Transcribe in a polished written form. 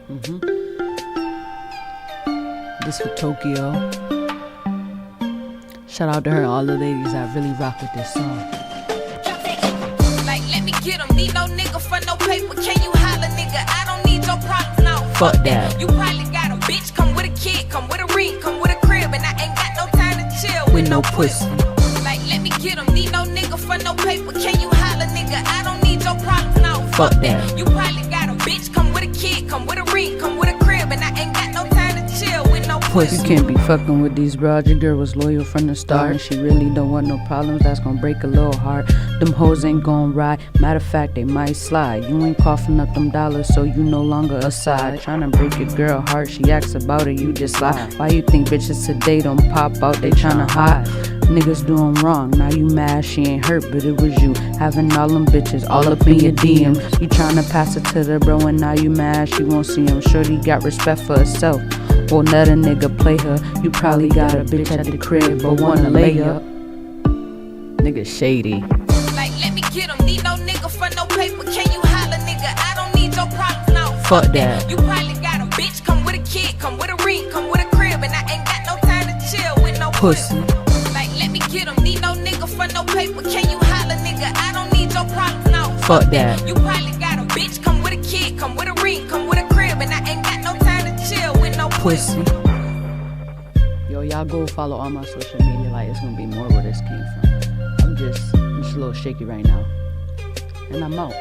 This for Tokyo. Shout out to her, all the ladies that really rock with this song. Like, let me get 'em. Need no nigga for no paper. Can you holler, nigga? I don't need your problems now. Fuck that. You probably got a bitch, come with a kid, come with a ring, come with a crib, and I ain't got no time to chill With no pussy. Like, let me get 'em. Need no nigga for no paper. Can you holler, nigga? I don't need your problems now. Fuck that. You probably got a bitch, come with a kid, come with a ring, come with a crib, and I ain't got no time to chill with no pussy. You can't be fucking with these broads. Your girl was loyal from the start, and she really don't want no problems. That's gonna break a little heart. Them hoes ain't gon' ride. Matter of fact, they might slide. You ain't coughing up them dollars, so you no longer a side. Tryna break your girl heart. She asks about it, you just lie. Why you think bitches today don't pop out? They tryna hide. Niggas doing wrong, now you mad she ain't hurt, but it was you having all them bitches all up in your DM. You tryna pass it to the bro and now you mad she won't see him. Shorty got respect for herself, won't let a nigga play her. You probably got a bitch at the crib but wanna lay up. Nigga shady. Like, let me get 'em. Need no nigga for no paper. Can you holler, nigga? I don't need your problems now. Fuck that. You probably got a bitch, come with a kid, come with a ring, come with a crib, and I ain't got no time to chill with no Pussy. Like, let me get 'em. Need no nigga for no paper. Can you holler, nigga? I don't need your problems now. Fuck that. You probably got a bitch, come with a kid, come with a ring, come with a crib, and I ain't got no time to chill with no Pussy. Yo, y'all go follow all my social media, like it's gonna be more where this came from. I'm just a little shaky right now. And I'm out.